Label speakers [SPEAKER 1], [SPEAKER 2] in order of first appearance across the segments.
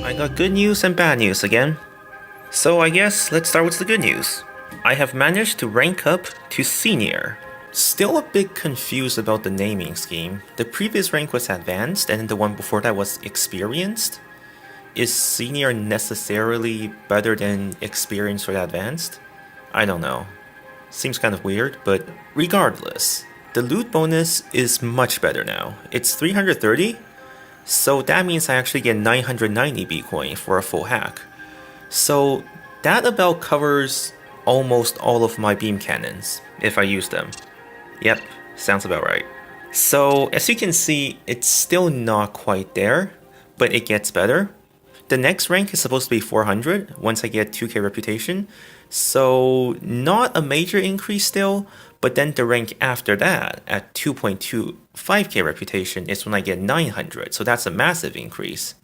[SPEAKER 1] I got good news and bad news again. So I guess let's start with the good news. I have managed to rank up to Senior. Still a bit confused about the naming scheme. The previous rank was Advanced and the one before that was Experienced. Is Senior necessarily better than Experienced or Advanced? I don't know. Seems kind of weird, but regardless, the loot bonus is much better now. It's 330, so that means I actually get 990 Bitcoin for a full hack. So that about covers almost all of my beam cannons, if I use them. Yep, sounds about right. So as you can see, it's still not quite there, but it gets better. The next rank is supposed to be 400 once I get 2k reputation, so not a major increase still, but then the rank after that at 2.25k reputation is when I get 900, so that's a massive increase.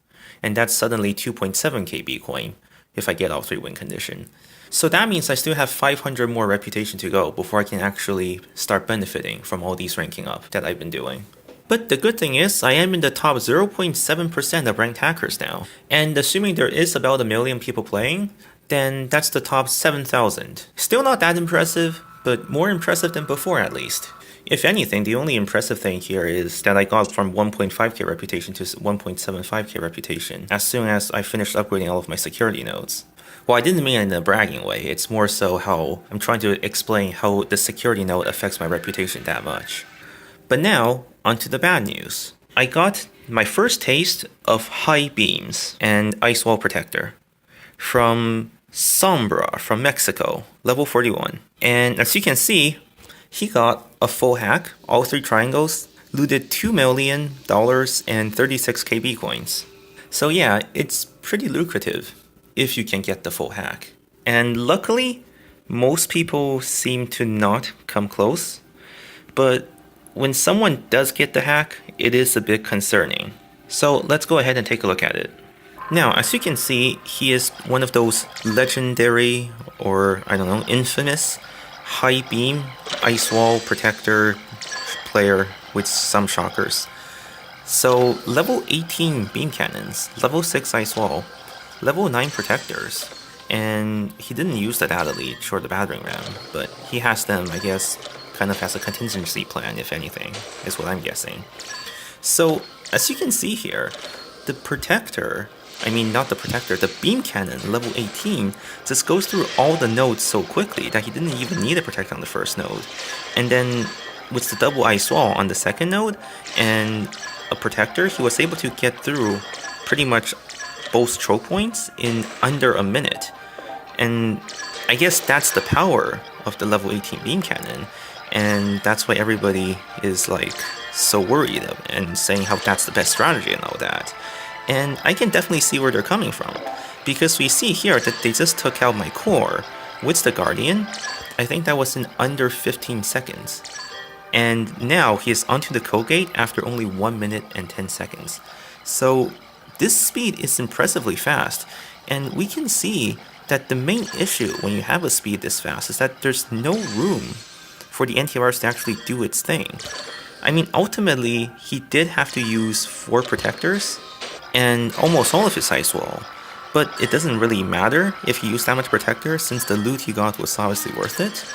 [SPEAKER 1] And that's suddenly 2.7k Bitcoin if I get all 3 win condition. So that means I still have 500 more reputation to go before I can actually start benefiting from all these ranking up that I've been doing. But the good thing is, I am in the top 0.7% of ranked hackers now. And assuming there is about 1 million people playing, then that's the top 7,000. Still not that impressive, but more impressive than before at least. If anything, the only impressive thing here is that I got from 1.5k reputation to 1.75k reputation as soon as I finished upgrading all of my security nodes. Well, I didn't mean it in a bragging way, it's more so how I'm trying to explain how the security node affects my reputation that much. But now, onto the bad news. I got my first taste of high beams and ice wall protector from Sombra from Mexico, level 41. And as you can see, he got a full hack, all 3 triangles, looted $2 million and 36k Bitcoins. So yeah, it's pretty lucrative if you can get the full hack. And luckily, most people seem to not come close, but when someone does get the hack, it is a bit concerning. So let's go ahead and take a look at it. Now, as you can see, he is one of those legendary, or I don't know, infamous, high beam, ice wall protector player with some shockers. So level 18 beam cannons, level 6 ice wall, level 9 protectors, and he didn't use the data leech or the battering ram, but he has them, I guess, kind of as a contingency plan, if anything, is what I'm guessing. So, as you can see here, the protector, not the protector, the beam cannon, level 18, just goes through all the nodes so quickly that he didn't even need a protector on the first node. And then, with the double ice wall on the second node, and a protector, he was able to get through pretty much both choke points in under a minute. And I guess that's the power of the level 18 beam cannon. And that's why everybody is like so worried and saying how that's the best strategy and all that. And I can definitely see where they're coming from, because we see here that they just took out my core with the Guardian. I think that was in under 15 seconds. And now he is onto the code gate after only 1 minute and 10 seconds. So this speed is impressively fast, and we can see that the main issue when you have a speed this fast is that there's no room for the antivirus to actually do its thing. Ultimately, he did have to use 4 protectors and almost all of his ice wall, but it doesn't really matter if he used that much protector since the loot he got was obviously worth it.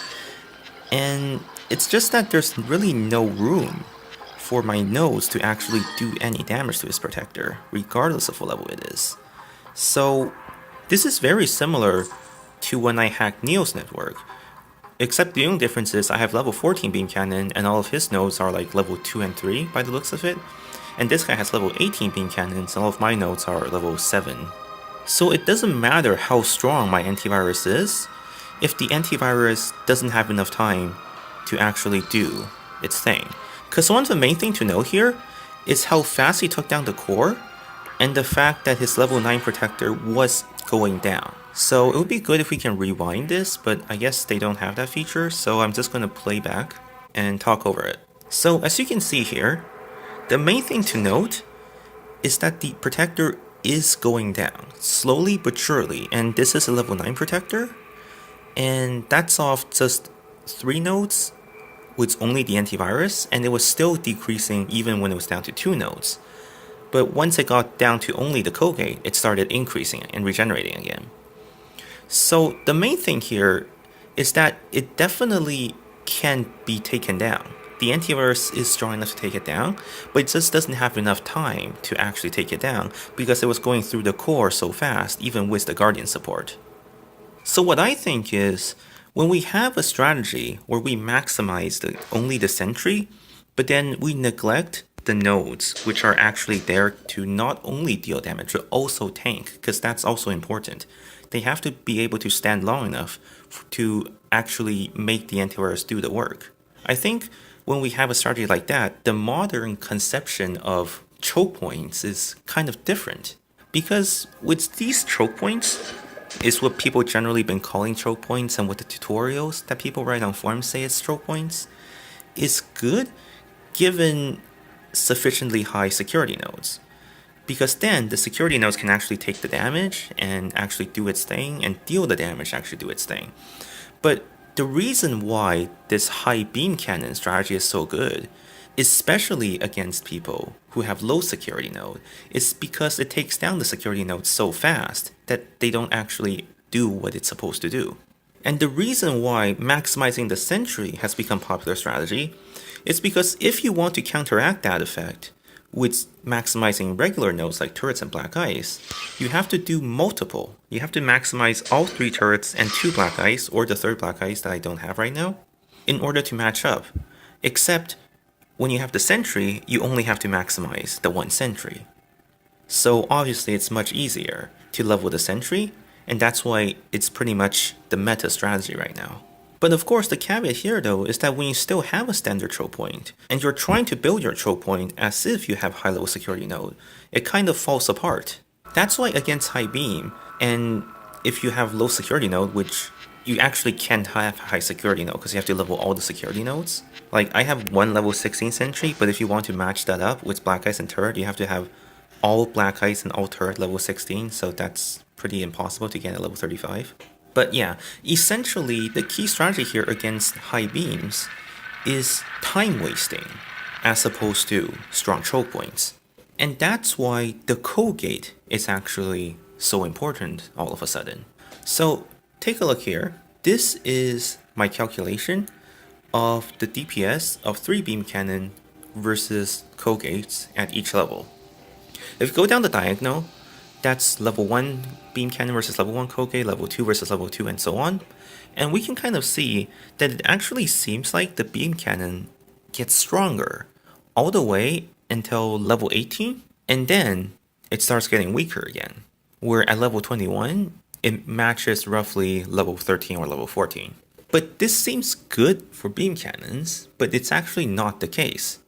[SPEAKER 1] And it's just that there's really no room for my nodes to actually do any damage to his protector, regardless of what level it is. So this is very similar to when I hacked Neo's network, except the only difference is I have level 14 beam cannon and all of his nodes are like level 2 and 3 by the looks of it. And this guy has level 18 beam cannons and all of my nodes are level 7. So it doesn't matter how strong my antivirus is if the antivirus doesn't have enough time to actually do its thing. Because one of the main things to note here is how fast he took down the core and the fact that his level 9 protector was going down. So it would be good if we can rewind this, but I guess they don't have that feature, so I'm just going to play back and talk over it. So as you can see here, the main thing to note is that the protector is going down, slowly but surely, and this is a level 9 protector, and that's off just 3 nodes with only the antivirus, and it was still decreasing even when it was down to 2 nodes. but once it got down to only the Colgate, it started increasing and regenerating again. So the main thing here is that it definitely can be taken down. The antivirus is strong enough to take it down, but it just doesn't have enough time to actually take it down because it was going through the core so fast, even with the Guardian support. So what I think is, when we have a strategy where we maximize only the sentry, but then we neglect the nodes, which are actually there to not only deal damage, but also tank, because that's also important. They have to be able to stand long enough to actually make the antivirus do the work. I think when we have a strategy like that, the modern conception of choke points is kind of different. Because with these choke points, is what people generally been calling choke points, and what the tutorials that people write on forums say is choke points, is good given sufficiently high security nodes. Because then the security nodes can actually take the damage and actually do its thing, and deal the damage, actually do its thing. But the reason why this high beam cannon strategy is so good, especially against people who have low security node, is because it takes down the security node so fast that they don't actually do what it's supposed to do. And the reason why maximizing the sentry has become popular strategy is because if you want to counteract that effect with maximizing regular nodes like turrets and black ice, you have to do multiple. You have to maximize all 3 turrets and 2 black ice, or the 3rd black ice that I don't have right now, in order to match up. Except when you have the sentry, you only have to maximize the 1 sentry. So obviously it's much easier to level the sentry, and that's why it's pretty much the meta strategy right now. But of course, the caveat here though is that when you still have a standard choke point, and you're trying to build your choke point as if you have high level security node, it kind of falls apart. That's why against high beam, and if you have low security node, which you actually can't have high security node because you have to level all the security nodes. Like I have 1 level 16 sentry, but if you want to match that up with black ice and turret, you have to have all black ice and all turret level 16, so that's pretty impossible to get at level 35. But yeah, essentially the key strategy here against high beams is time wasting as opposed to strong choke points. And that's why the Colgate is actually so important all of a sudden. So take a look here. This is my calculation of the DPS of 3 beam cannon versus Colgates at each level. If you go down the diagonal, that's level 1 beam cannon versus level 1 Colgate, level 2 versus level 2, and so on. And we can kind of see that it actually seems like the beam cannon gets stronger all the way until level 18, and then it starts getting weaker again. Where at level 21, it matches roughly level 13 or level 14. But this seems good for beam cannons, but it's actually not the case.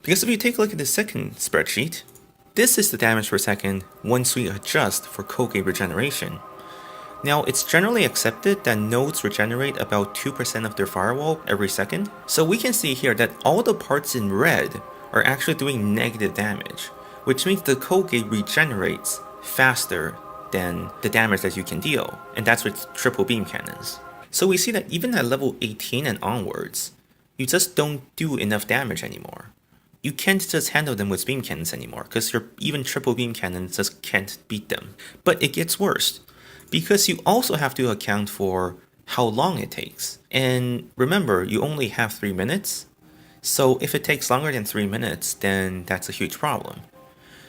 [SPEAKER 1] Because if you take a look at the second spreadsheet, this is the damage per second once we adjust for Colgate regeneration. Now, it's generally accepted that nodes regenerate about 2% of their firewall every second, so we can see here that all the parts in red are actually doing negative damage, which means the Colgate regenerates faster than the damage that you can deal, and that's with triple beam cannons. So we see that even at level 18 and onwards, you just don't do enough damage anymore. You can't just handle them with beam cannons anymore, because your even triple beam cannons just can't beat them. But it gets worse, because you also have to account for how long it takes. And remember, you only have 3 minutes, so if it takes longer than 3 minutes, then that's a huge problem.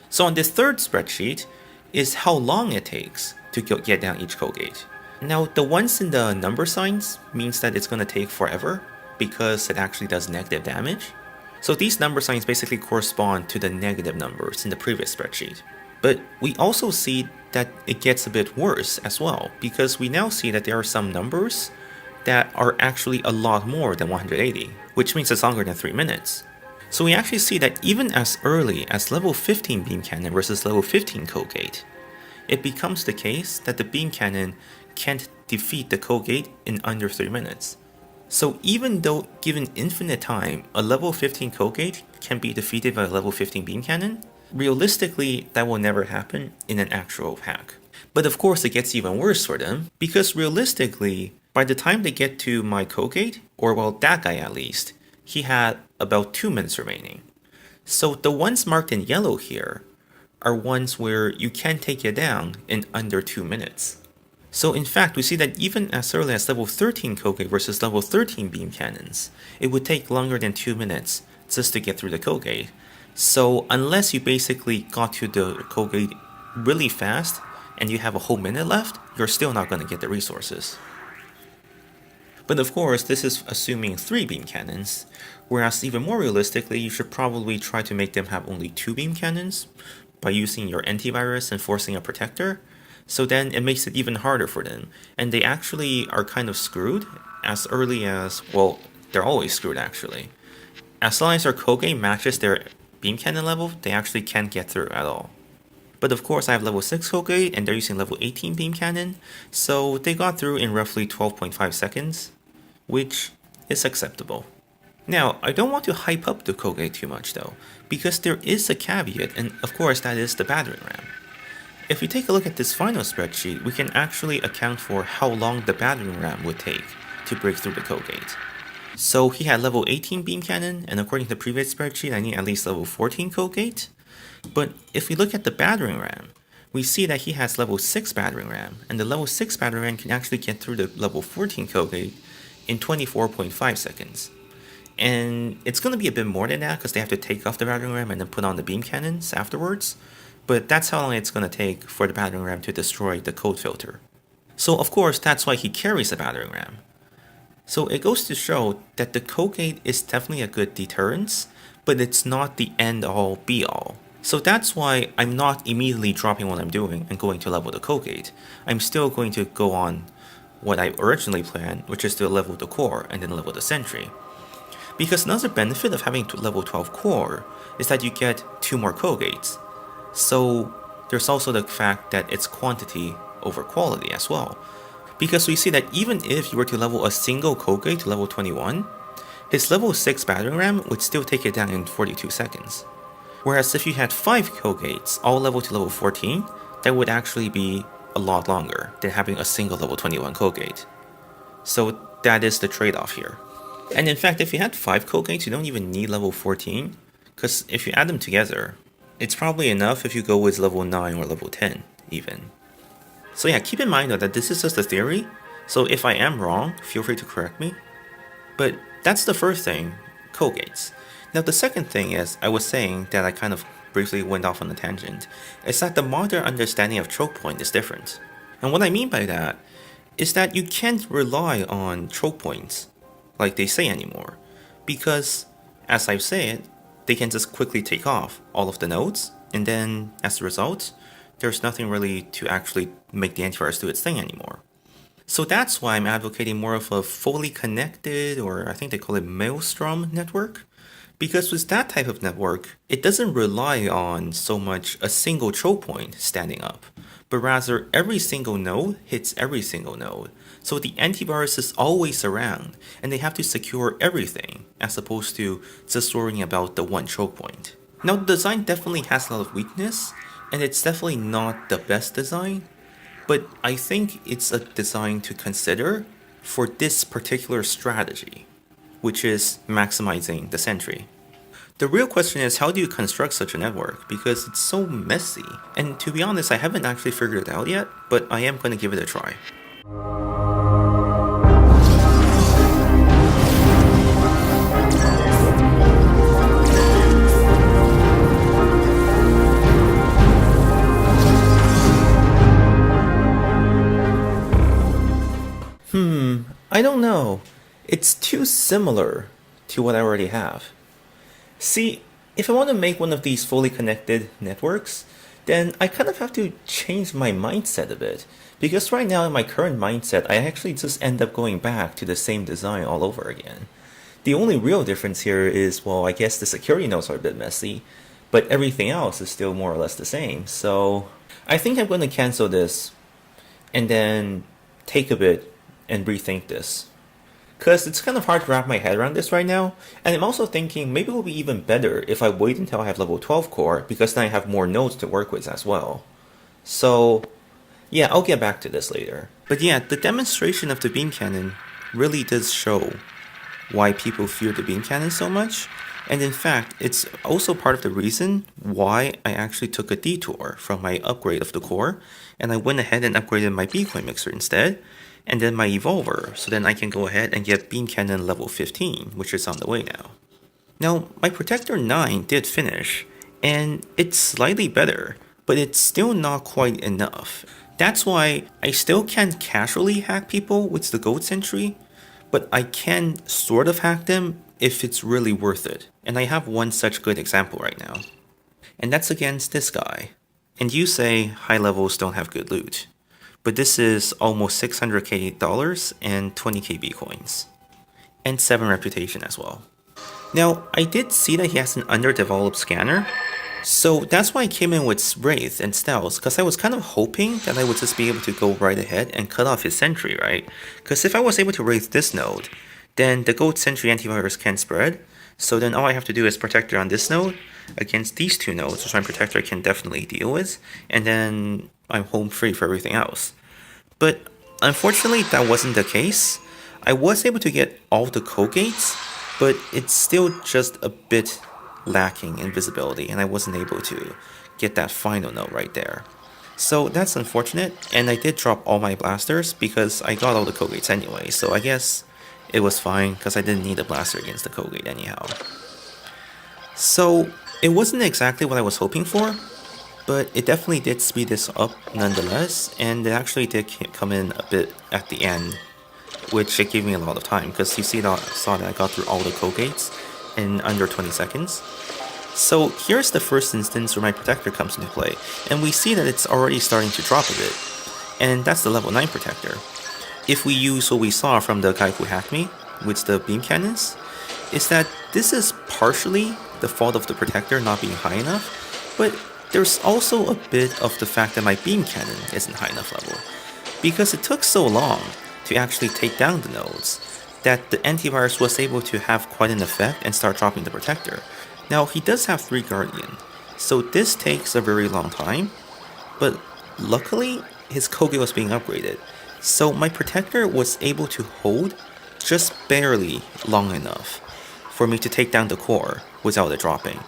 [SPEAKER 1] So on this third spreadsheet is how long it takes to get down each Colgate. Now, the ones in the number signs means that it's going to take forever, because it actually does negative damage. So these number signs basically correspond to the negative numbers in the previous spreadsheet. But we also see that it gets a bit worse as well, because we now see that there are some numbers that are actually a lot more than 180, which means it's longer than 3 minutes. So we actually see that even as early as level 15 beam cannon versus level 15 Colgate, it becomes the case that the beam cannon can't defeat the Colgate in under 3 minutes. So even though given infinite time, a level 15 Colgate can be defeated by a level 15 beam cannon, realistically that will never happen in an actual hack. But of course it gets even worse for them, because realistically, by the time they get to my Colgate, or well that guy at least, he had about 2 minutes remaining. So the ones marked in yellow here are ones where you can take it down in under 2 minutes. So in fact, we see that even as early as level 13 Koge versus level 13 beam cannons, it would take longer than 2 minutes just to get through the Koge. So unless you basically got to the Koge really fast and you have a whole minute left, you're still not going to get the resources. But of course, this is assuming 3 beam cannons, whereas even more realistically, you should probably try to make them have only 2 beam cannons by using your antivirus and forcing a protector. So then it makes it even harder for them, and they actually are kind of screwed as early as, well, they're always screwed actually. As long as their Koge matches their beam cannon level, they actually can't get through at all. But of course I have level 6 Koge and they're using level 18 beam cannon, so they got through in roughly 12.5 seconds, which is acceptable. Now, I don't want to hype up the Koge too much though, because there is a caveat, and of course that is the battering ram. If we take a look at this final spreadsheet, we can actually account for how long the battering ram would take to break through the Koge. So he had level 18 beam cannon, and according to the previous spreadsheet, I need at least level 14 Koge. But if we look at the battering ram, we see that he has level 6 battering ram, and the level 6 battering ram can actually get through the level 14 Koge in 24.5 seconds. And it's going to be a bit more than that because they have to take off the battering ram and then put on the beam cannons afterwards. But that's how long it's going to take for the battering ram to destroy the code filter. So of course, that's why he carries the battering ram. So it goes to show that the Koge is definitely a good deterrence, but it's not the end-all be-all. So that's why I'm not immediately dropping what I'm doing and going to level the Koge. I'm still going to go on what I originally planned, which is to level the core and then level the sentry. Because another benefit of having level 12 core is that you get 2 more Koges. So there's also the fact that it's quantity over quality as well. Because we see that even if you were to level a single Koge to level 21, his level 6 battering ram would still take it down in 42 seconds. Whereas if you had 5 Koges all level to level 14, that would actually be a lot longer than having a single level 21 Koge. So that is the trade-off here. And in fact, if you had 5 Koges, you don't even need level 14, because if you add them together, it's probably enough if you go with level 9 or level 10 even. So yeah, keep in mind though that this is just a theory, so if I am wrong, feel free to correct me. But that's the first thing, Koges. Now the second thing is, I was saying that I kind of briefly went off on a tangent, is that the modern understanding of choke point is different. And what I mean by that is that you can't rely on choke points like they say anymore, because as I've said, they can just quickly take off all of the nodes, and then as a result, there's nothing really to actually make the antivirus do its thing anymore. So that's why I'm advocating more of a fully connected, or I think they call it maelstrom network, because with that type of network, it doesn't rely on so much a single choke point standing up, but rather every single node hits every single node. So the antivirus is always around, and they have to secure everything, as opposed to just worrying about the one choke point. Now the design definitely has a lot of weakness, and it's definitely not the best design, but I think it's a design to consider for this particular strategy, which is maximizing the sentry. The real question is, how do you construct such a network? Because it's so messy, and to be honest, I haven't actually figured it out yet, but I am going to give it a try. I don't know. It's too similar to what I already have. See, if I want to make one of these fully connected networks, then I kind of have to change my mindset a bit. Because right now in my current mindset, I actually just end up going back to the same design all over again. The only real difference here is, well, I guess the security nodes are a bit messy, but everything else is still more or less the same. So I think I'm going to cancel this and then take a bit and rethink this. Because it's kind of hard to wrap my head around this right now, and I'm also thinking maybe it will be even better if I wait until I have level 12 core, because then I have more nodes to work with as well. So yeah, I'll get back to this later. But yeah, the demonstration of the beam cannon really does show why people fear the beam cannon so much, And in fact, it's also part of the reason why I actually took a detour from my upgrade of the core, and I went ahead and upgraded my Becoin mixer instead, and then my evolver, so then I can go ahead and get Beam Cannon level 15, which is on the way now. Now, my Protector 9 did finish, and it's slightly better, but it's still not quite enough. That's why I still can casually hack people with the Gold Sentry, but I can sort of hack them if it's really worth it. And I have one such good example right now. And that's against this guy. And you say high levels don't have good loot. But this is almost $600k and 20k Bitcoins. And 7 reputation as well. Now, I did see that he has an underdeveloped scanner, so that's why I came in with Wraith and Stealth, because I was kind of hoping that I would just be able to go right ahead and cut off his Sentry, right? Because if I was able to Wraith this node, then the Gold Sentry antivirus can spread, so then all I have to do is Protector on this node against these two nodes, which my Protector can definitely deal with, and then I'm home free for everything else. But unfortunately, that wasn't the case. I was able to get all the code gates, but it's still just a bit lacking in visibility, and I wasn't able to get that final node right there. So that's unfortunate, and I did drop all my blasters because I got all the code gates anyway, so I guess it was fine because I didn't need a blaster against the code gate anyhow. So it wasn't exactly what I was hoping for, but it definitely did speed this up nonetheless, and it actually did come in a bit at the end, which it gave me a lot of time because you saw that I got through all the code gates in under 20 seconds. So here's the first instance where my Protector comes into play, and we see that it's already starting to drop a bit, and that's the level 9 Protector. If we use what we saw from the guy who hacked me with the beam cannons, is that this is partially the fault of the Protector not being high enough, but there's also a bit of the fact that my beam cannon isn't high enough level, because it took so long to actually take down the nodes that the antivirus was able to have quite an effect and start dropping the Protector. Now, he does have 3 Guardian, so this takes a very long time, but luckily, his code gate was being upgraded, so my Protector was able to hold just barely long enough for me to take down the core without it dropping.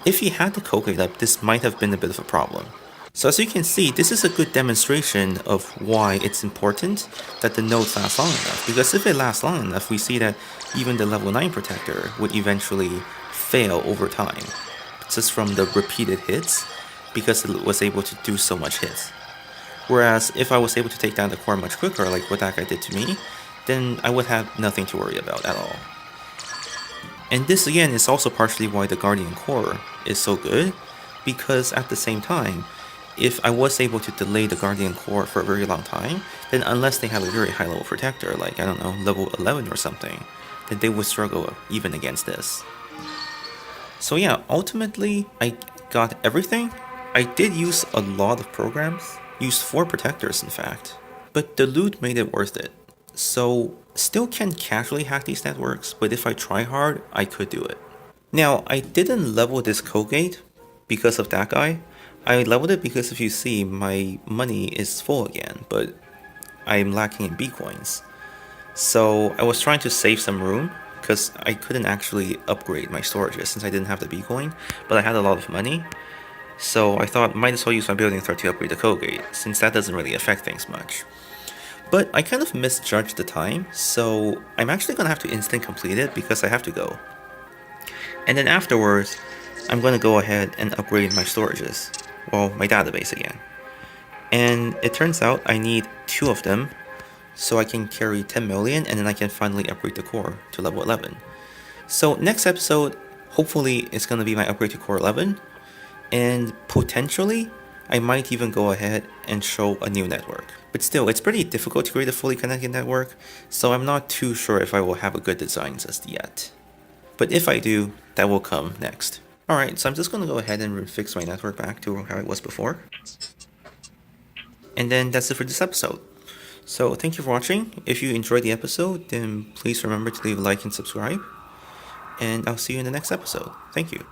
[SPEAKER 1] If he had the code gate up, this might have been a bit of a problem. So as you can see, this is a good demonstration of why it's important that the nodes last long enough, because if it lasts long enough, we see that even the level 9 Protector would eventually fail over time, just from the repeated hits, because it was able to do so much hits. Whereas if I was able to take down the core much quicker, like what that guy did to me, then I would have nothing to worry about at all. And this again is also partially why the Guardian core is so good, because at the same time, if I was able to delay the Guardian core for a very long time, then unless they have a very high level Protector, like I don't know, level 11 or something, then they would struggle even against this. So yeah, ultimately I got everything. I did use a lot of programs, used 4 Protectors in fact, but the loot made it worth it. So still can casually hack these networks, but if I try hard, I could do it. Now, I didn't level this code gate because of that guy. I leveled it because if you see, my money is full again, but I'm lacking in Bitcoins. So I was trying to save some room because I couldn't actually upgrade my storages since I didn't have the Bitcoin, but I had a lot of money. So I thought might as well use my building thread to upgrade the code gate, since that doesn't really affect things much. But I kind of misjudged the time, so I'm actually going to have to instant complete it because I have to go. And then afterwards, I'm going to go ahead and upgrade my storages. Well, my database again. And it turns out I need 2 of them, so I can carry 10 million and then I can finally upgrade the core to level 11. So next episode, hopefully it's going to be my upgrade to core 11, and potentially I might even go ahead and show a new network. But still, it's pretty difficult to create a fully connected network, so I'm not too sure if I will have a good design just yet. But if I do, that will come next. Alright, so I'm just going to go ahead and fix my network back to how it was before. And then that's it for this episode. So thank you for watching. If you enjoyed the episode, then please remember to leave a like and subscribe. And I'll see you in the next episode. Thank you.